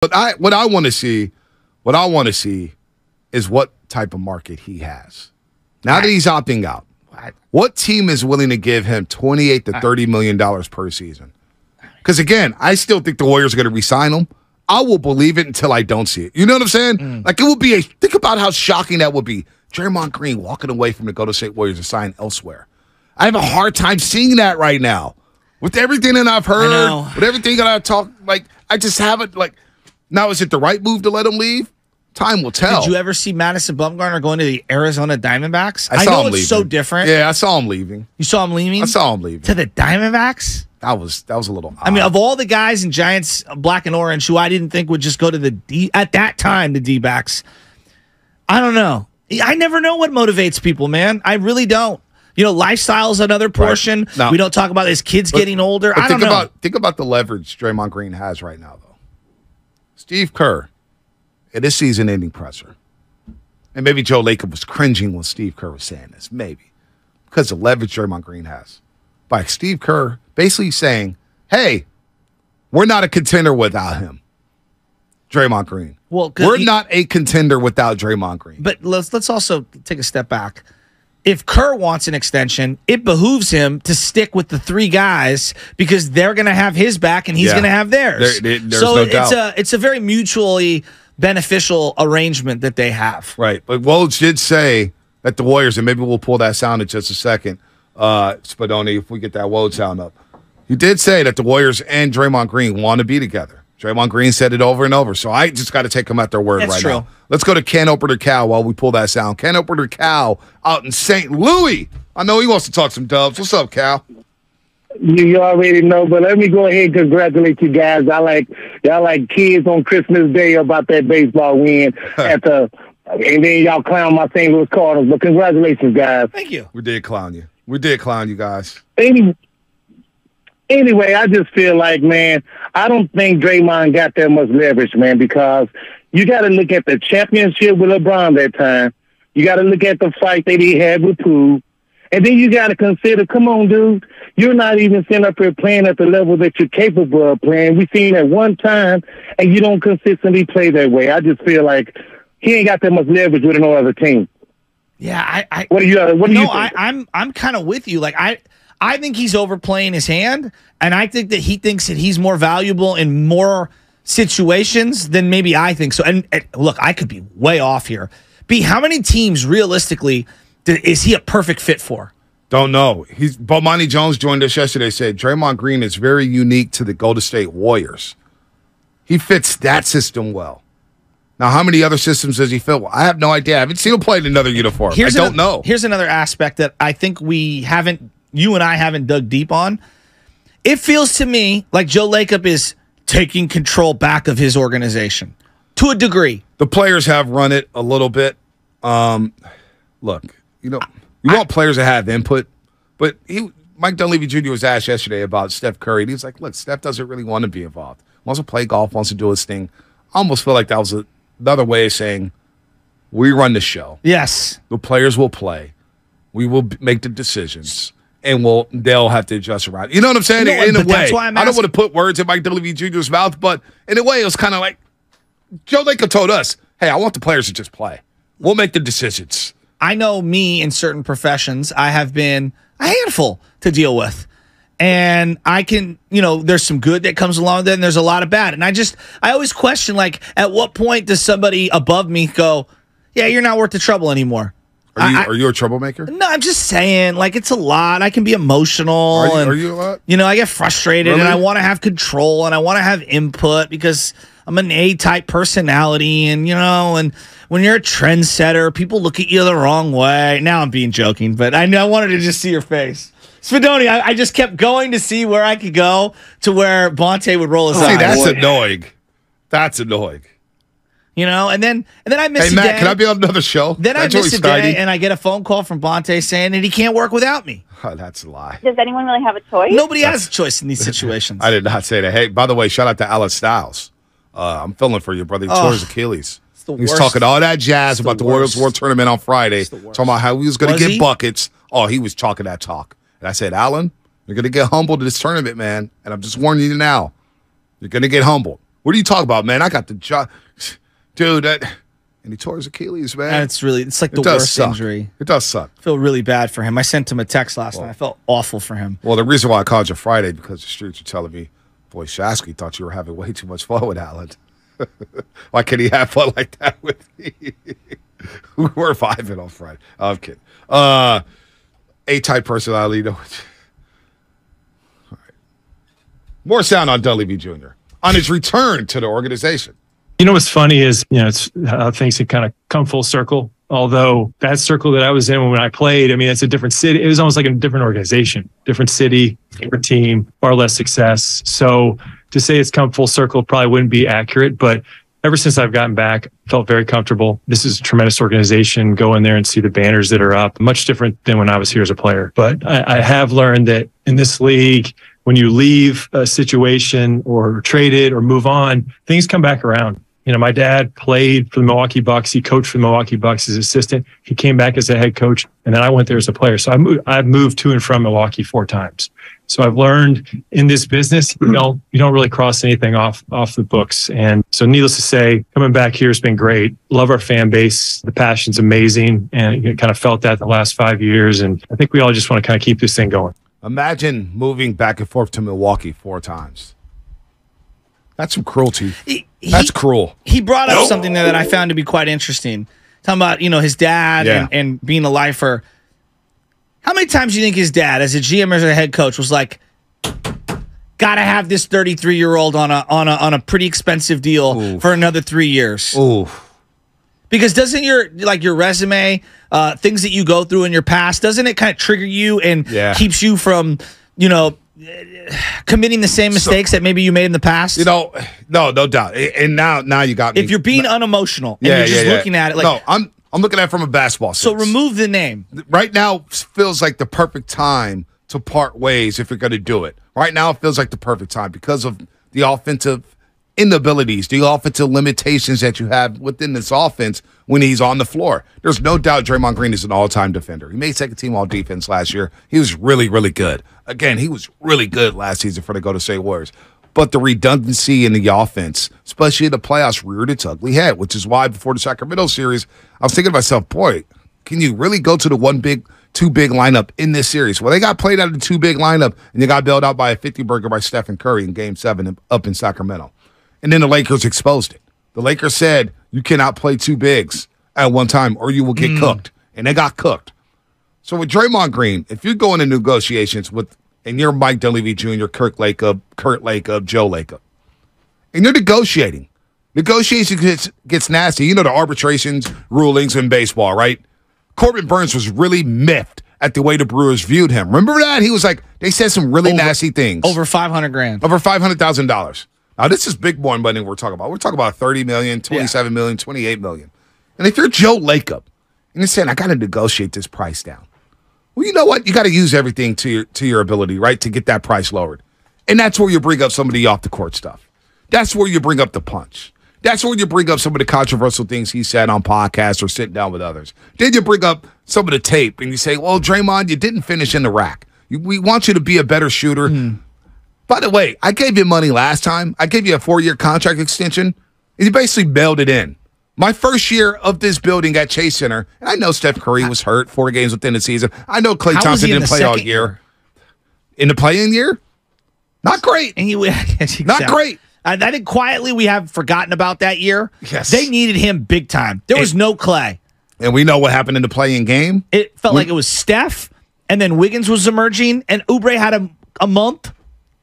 But what I want to see is what type of market he has. Now that he's opting out, what team is willing to give him $28 to $30 million per season? Because, again, I still think the Warriors are going to re-sign him. I will believe it until I don't see it. You know what I'm saying? Like, it would be think about how shocking that would be. Draymond Green walking away from the Golden State Warriors to sign elsewhere. I have a hard time seeing that right now. With everything that I've heard, with everything that I've talked, like, I just haven't, like, now is it the right move to let him leave? Time will tell. Did you ever see Madison Bumgarner going to the Arizona Diamondbacks? I know him it's leaving. so different. Yeah, I saw him leaving. You saw him leaving? I saw him leaving. To the Diamondbacks? That was a little odd. I mean, of all the guys in Giants black and orange who I didn't think would just go to at that time, the D-backs, I don't know. I never know what motivates people, man. I really don't. You know, lifestyle's another portion. Right. No. We don't talk about his kids getting older. I don't know. Think about the leverage Draymond Green has right now, though. Steve Kerr, at his season-ending presser, and maybe Joe Lacob was cringing when Steve Kerr was saying this, maybe, because of the leverage Draymond Green has. By Steve Kerr basically saying, hey, we're not a contender without him, Draymond Green. Well, we're not a contender without Draymond Green. But let's also take a step back. If Kerr wants an extension, it behooves him to stick with the three guys because they're going to have his back and he's going to have theirs. There's no doubt. It's a very mutually beneficial arrangement that they have. Right. But Woj did say that the Warriors, and maybe we'll pull that sound in just a second, Spadoni, if we get that Woj sound up. He did say that the Warriors and Draymond Green want to be together. Draymond Green said it over and over, so I just got to take them at their word right now. Let's go to Ken Opener Cal while we pull that sound. Ken Opener Cal out in St. Louis. I know he wants to talk some Dubs. What's up, Cal? You already know, but let me go ahead and congratulate you guys. Y'all like kids on Christmas Day about that baseball win and then y'all clown my St. Louis Cardinals. But congratulations, guys. Thank you. We did clown you. We did clown you guys. Anyway, I just feel like, man, I don't think Draymond got that much leverage, man, because you got to look at the championship with LeBron that time. You got to look at the fight that he had with Pooh. And then you got to consider, come on, dude, you're not even sitting up here playing at the level that you're capable of playing. We've seen that one time, and you don't consistently play that way. I just feel like he ain't got that much leverage with no other team. Yeah, What do you think? I'm kind of with you. Like, I think he's overplaying his hand, and I think that he thinks that he's more valuable in more situations than maybe I think so. And look, I could be way off here. B, how many teams realistically is he a perfect fit for? Don't know. Bomani Jones joined us yesterday, said Draymond Green is very unique to the Golden State Warriors. He fits that system well. Now, how many other systems does he fit well? I have no idea. I haven't seen him play in another uniform. I don't know. Here's another aspect that I think you and I haven't dug deep on. It feels to me like Joe Lacob is taking control back of his organization to a degree. The players have run it a little bit. Look, you want players to have input, but Mike Dunleavy Jr. was asked yesterday about Steph Curry, and he was like, look, Steph doesn't really want to be involved. Wants to play golf, wants to do his thing. I almost feel like that was another way of saying we run the show. Yes. The players will play. We will make the decisions. And they'll have to adjust around. You know what I'm saying? In a way. I don't want to put words in Mike Dunleavy Jr.'s mouth, but in a way, it was kind of like Joe Lacob told us, hey, I want the players to just play. We'll make the decisions. I know me in certain professions, I have been a handful to deal with. And I can, there's some good that comes along with it, and there's a lot of bad. And I always question, like, at what point does somebody above me go, yeah, you're not worth the trouble anymore? Are you a troublemaker? No, I'm just saying, like, it's a lot. I can be emotional. Are you a lot? I get frustrated, really? And I want to have control, and I want to have input because I'm an A-type personality, and, and when you're a trendsetter, people look at you the wrong way. Now I'm being joking, but I wanted to just see your face. Spadoni, I just kept going to see where I could go to where Bonte would roll his eyes. See, that's annoying. That's annoying. And then I miss Hey, a Matt, day. can I be on another show? Then I miss a day, and I get a phone call from Bonte saying that he can't work without me. Oh, that's a lie. Does anyone really have a choice? Nobody has a choice in these situations. I did not say that. Hey, by the way, shout out to Alex Styles. I'm feeling for you, brother. He tore his Achilles. He's talking all that jazz about the Warriors World Tournament on Friday, talking about how he was going to get buckets. Oh, he was talking that talk. And I said, Alan, you're going to get humbled in this tournament, man. And I'm just warning you now. You're going to get humbled. What are you talking about, man? I got the job. Dude, and he tore his Achilles, man. It's like the worst injury. It does suck. I feel really bad for him. I sent him a text last night. I felt awful for him. Well, the reason why I called you Friday, because the streets were telling me, boy, Shasky thought you were having way too much fun with Alan. Why can't he have fun like that with me? We were vibing on Friday. I'm kidding. A-type personality. All right. More sound on Dunleavy Jr. on his return to the organization. You know what's funny is, it's how things can kind of come full circle. Although that circle that I was in when I played, I mean, it's a different city. It was almost like a different organization, different city, different team, far less success. So to say it's come full circle probably wouldn't be accurate, but ever since I've gotten back, I felt very comfortable. This is a tremendous organization. Go in there and see the banners that are up. Much different than when I was here as a player. But I have learned that in this league, when you leave a situation or trade it or move on, things come back around. My dad played for the Milwaukee Bucks. He coached for the Milwaukee Bucks as assistant. He came back as a head coach, and then I went there as a player. So I've moved to and from Milwaukee 4 times. So I've learned in this business, you don't really cross anything off the books. And so needless to say, coming back here has been great. Love our fan base. The passion's amazing. And you kind of felt that the last 5 years. And I think we all just want to kind of keep this thing going. Imagine moving back and forth to Milwaukee 4 times. That's some cruelty. That's cruel. He brought up something there that I found to be quite interesting. Talking about, his dad and being a lifer. How many times do you think his dad, as a GM or as a head coach, was like, gotta have this 33-year-old on a pretty expensive deal for another 3 years? Ooh. Because doesn't your resume, things that you go through in your past, doesn't it kind of trigger you and keeps you from, committing the same mistakes that maybe you made in the past? No doubt. And now you got me. If you're being unemotional and you're just looking at it like... No, I'm looking at it from a basketball sense. So remove the name. Right now feels like the perfect time to part ways if you're going to do it. Right now it feels like the perfect time because of the offensive inabilities, the offensive limitations that you have within this offense when he's on the floor. There's no doubt Draymond Green is an all-time defender. He made second team all defense last year. He was really, really good. Again, he was really good last season for the Golden State Warriors. But the redundancy in the offense, especially in the playoffs, reared its ugly head, which is why before the Sacramento series, I was thinking to myself, boy, can you really go to the two big lineup in this series? Well, they got played out of the 2 big lineup, and they got bailed out by a 50-burger by Stephen Curry in Game 7 up in Sacramento. And then the Lakers exposed it. The Lakers said, you cannot play 2 bigs at one time or you will get cooked. And they got cooked. So with Draymond Green, if you go into negotiations and you're Mike Dunleavy Jr., Kurt Lacob, Joe Lacob, and you're negotiating. Negotiations gets nasty. The arbitrations, rulings in baseball, right? Corbin Burns was really miffed at the way the Brewers viewed him. Remember that? He was like, they said some really nasty things. Over $500,000. Over $500,000. Now, this is big boy money we're talking about. We're talking about $30 million, $27 million, $28 million. And if you're Joe Lacob and you're saying, I got to negotiate this price down. Well, you know what? You got to use everything to your ability, right, to get that price lowered. And that's where you bring up some of the off-the-court stuff. That's where you bring up the punch. That's where you bring up some of the controversial things he said on podcasts or sitting down with others. Then you bring up some of the tape and you say, well, Draymond, you didn't finish in the rack. We want you to be a better shooter. By the way, I gave you money last time. I gave you a 4-year contract extension, and you basically bailed it in. My first year of this building at Chase Center, and I know Steph Curry was hurt 4 games within the season. I know Klay Thompson didn't play all year. In the play-in year? Not great. And Not great. I think quietly we have forgotten about that year. Yes. They needed him big time. There was no Klay. And we know what happened in the play-in game. It felt like it was Steph, and then Wiggins was emerging, and Oubre had a month.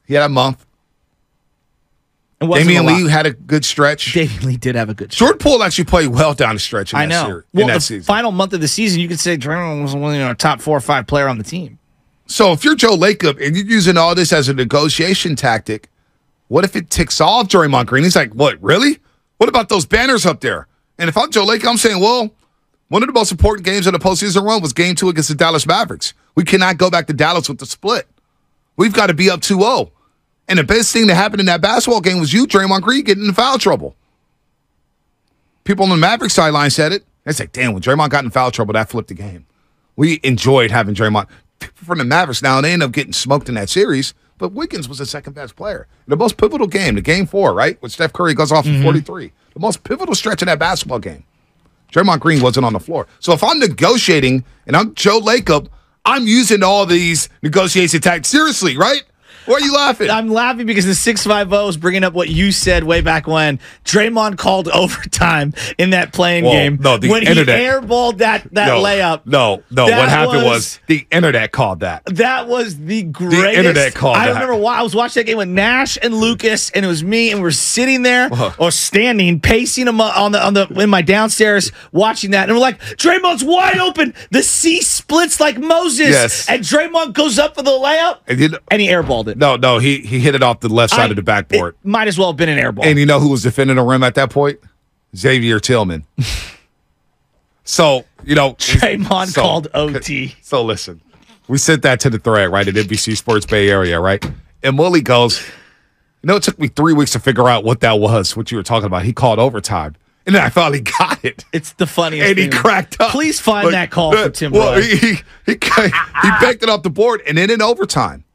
He had a month. Damian Lee had a good stretch. Damian Lee did have a good stretch. Jordan Poole actually played well down the stretch in that season. Final month of the season, you could say Draymond was one of the top 4 or 5 player on the team. So if you're Joe Lacob and you're using all this as a negotiation tactic, what if it ticks off Draymond Green? He's like, what, really? What about those banners up there? And if I'm Joe Lacob, I'm saying, well, one of the most important games of the postseason run was Game 2 against the Dallas Mavericks. We cannot go back to Dallas with the split. We've got to be up 2-0. And the best thing that happened in that basketball game was you, Draymond Green, getting in foul trouble. People on the Mavericks sideline said it. They said, damn, when Draymond got in foul trouble, that flipped the game. We enjoyed having Draymond. From the Mavericks now, they end up getting smoked in that series, but Wiggins was the second best player. The most pivotal game, the game 4, right? When Steph Curry goes off for 43. The most pivotal stretch in that basketball game. Draymond Green wasn't on the floor. So if I'm negotiating and I'm Joe Lacob, I'm using all these negotiation tactics seriously, right? Why are you laughing? I'm laughing because the 650 is bringing up what you said way back when. Draymond called overtime in that playing game. No, the when internet. he airballed that layup. No. What happened was the internet called that. That was the greatest. The internet called I that. remember why I was watching that game with Nash and Lucas, and it was me, and we're sitting there or standing, pacing them in my downstairs, watching that, and we're like, Draymond's wide open. The sea splits like Moses, Yes. and Draymond goes up for the layup, and he airballed it. No, he hit it off the left side of the backboard. It might as well have been an airball. And you know who was defending the rim at that point? Xavier Tillman. So, Draymond called OT. So listen, we sent that to the thread, right, at NBC Sports Bay Area, right? And Willie goes, it took me 3 weeks to figure out what that was, what you were talking about. He called overtime. And then I finally got it. It's the funniest and he thing. cracked up. Please find that call for Tim Well, Roy. he backed it off the board, and then in overtime,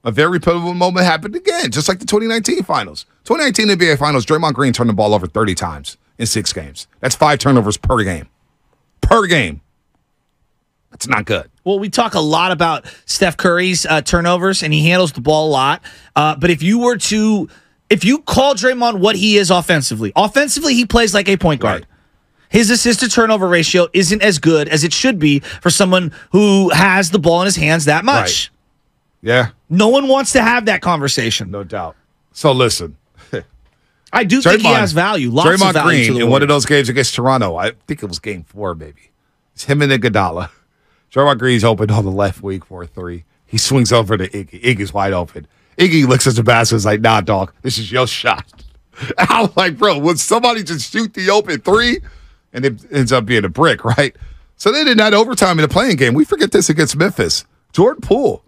a very pivotal moment happened again, just like the 2019 finals. 2019 NBA finals, Draymond Green turned the ball over 30 times in 6 games. That's 5 turnovers per game. Per game. That's not good. Well, we talk a lot about Steph Curry's turnovers, and he handles the ball a lot. But if you call Draymond what he is offensively he plays like a point guard. Right. His assist to turnover ratio isn't as good as it should be for someone who has the ball in his hands that much. Right. Yeah. No one wants to have that conversation. No doubt. So listen. I do think he has value. Lots Draymond of value Green to the in one of Warriors. those games against Toronto, I think it was game 4, maybe. It's him and Iguodala. Draymond Green's open on the left wing for a 3. He swings over to Iggy. Iggy's wide open. Iggy looks at the basket and is like, nah, dog, this is your shot. I was like, bro, would somebody just shoot the open 3? And it ends up being a brick, right? So then in that overtime in the playing game, we forget this against Memphis. Jordan Poole.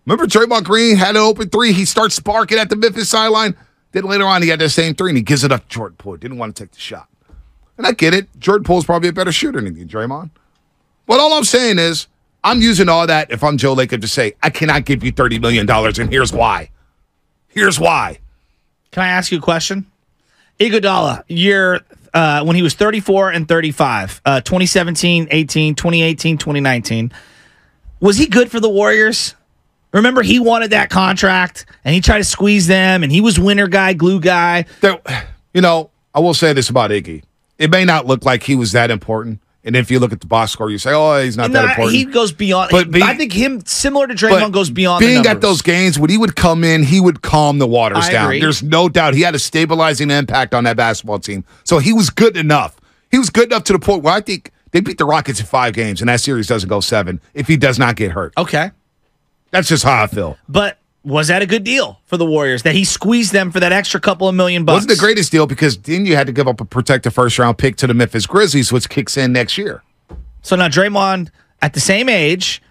Remember Draymond Green had an open 3. He starts sparking at the Memphis sideline. Then later on, he had that same 3, and he gives it up to Jordan Poole. Didn't want to take the shot. And I get it. Jordan Poole's probably a better shooter than you, Draymond. But all I'm saying is, I'm using all that if I'm Joe Lacob to say, I cannot give you $30 million, and here's why. Here's why. Can I ask you a question? Iguodala, when he was 34 and 35, 2017, 18, 2018, 2019, was he good for the Warriors? Remember, he wanted that contract, and he tried to squeeze them, and he was winner guy, glue guy. I will say this about Iggy. It may not look like he was that important. And if you look at the box score, you say, oh, he's not that important. He goes beyond. But I think him, similar to Draymond, goes beyond being the numbers. at those games, when he would come in, he would calm the waters down. Agree. There's no doubt. He had a stabilizing impact on that basketball team. So he was good enough. He was good enough to the point where I think they beat the Rockets in 5 games, and that series doesn't go 7 if he does not get hurt. Okay. That's just how I feel. But was that a good deal for the Warriors, that he squeezed them for that extra couple of $1 million? Wasn't the greatest deal because then you had to give up a protected first-round pick to the Memphis Grizzlies, which kicks in next year. So now Draymond, at the same age,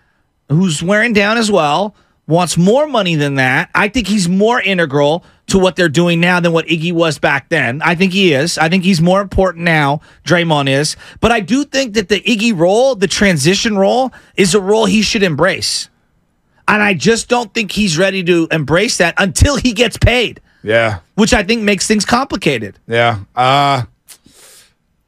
who's wearing down as well, wants more money than that. I think he's more integral to what they're doing now than what Iggy was back then. I think he is. I think he's more important now, Draymond is. But I do think that the Iggy role, the transition role, is a role he should embrace. And I just don't think he's ready to embrace that until he gets paid. Yeah. Which I think makes things complicated. Yeah. I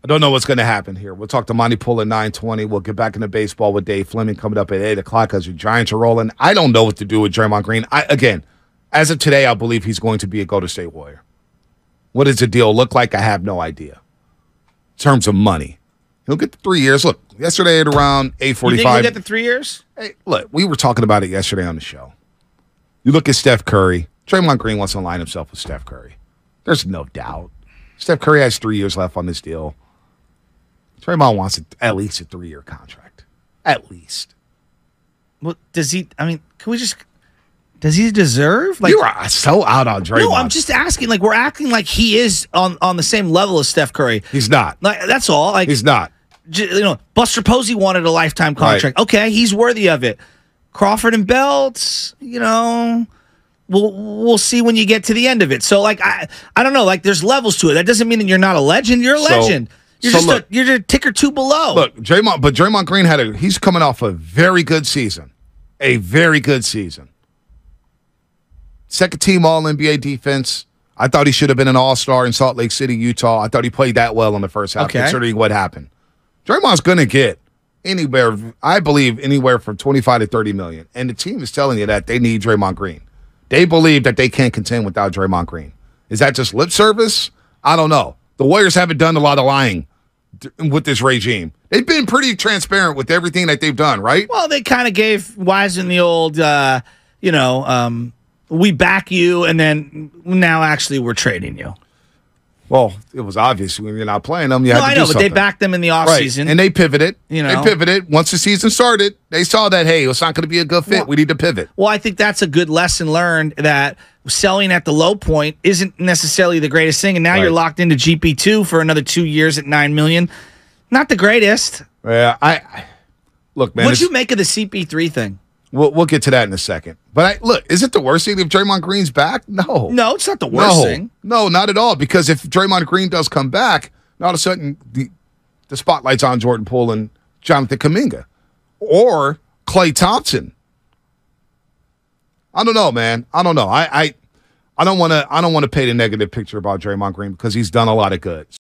don't know what's going to happen here. We'll talk to Monty Poole at 9:20. We'll get back into baseball with Dave Fleming coming up at 8 o'clock as your Giants are rolling. I don't know what to do with Draymond Green. Again, as of today, I believe he's going to be a Golden State Warrior. What does the deal look like? I have no idea. In terms of money. He'll get the 3 years. Look, yesterday at around 8:45. You think he'll get the 3 years? Hey, look, we were talking about it yesterday on the show. You look at Steph Curry. Draymond Green wants to align himself with Steph Curry. There's no doubt. Steph Curry has 3 years left on this deal. Draymond wants at least a 3-year contract. At least. Well, does he? I mean, can we just? Does he deserve? You are so out on Draymond. No, I'm just asking. Like, we're acting like he is on the same level as Steph Curry. He's not. Like, that's all. Like, he's not. Buster Posey wanted a lifetime contract. Right. Okay, he's worthy of it. Crawford and Belt, we'll see when you get to the end of it. So, like, I don't know. Like, there's levels to it. That doesn't mean that you're not a legend. You're a legend. You're a tick or two below. Look, Draymond Green he's coming off a very good season. A very good season. Second team All NBA defense. I thought he should have been an All-Star in Salt Lake City, Utah. I thought he played that well in the first half, considering what happened. Draymond's going to get anywhere, I believe, anywhere from 25 to 30 million. And the team is telling you that they need Draymond Green. They believe that they can't contend without Draymond Green. Is that just lip service? I don't know. The Warriors haven't done a lot of lying with this regime. They've been pretty transparent with everything that they've done, right? Well, they kind of gave Wiseman the old, we back you, and then now actually we're trading you. Well, it was obvious when you're not playing them. You had to do I know, something. but they backed them in the offseason. Right. And they pivoted. You know? They pivoted. Once the season started, they saw that, hey, it's not going to be a good fit. We need to pivot. Well, I think that's a good lesson learned, that selling at the low point isn't necessarily the greatest thing. And now you're locked into GP2 for another 2 years at $9 million. Not the greatest. Yeah, look, man. What'd you make of the CP3 thing? We'll get to that in a second. But look, is it the worst thing if Draymond Green's back? No. No, it's not the worst thing. No, not at all. Because if Draymond Green does come back, all of a sudden the spotlight's on Jordan Poole and Jonathan Kuminga or Klay Thompson. I don't know, man. I don't know. I don't want to paint a negative picture about Draymond Green because he's done a lot of good.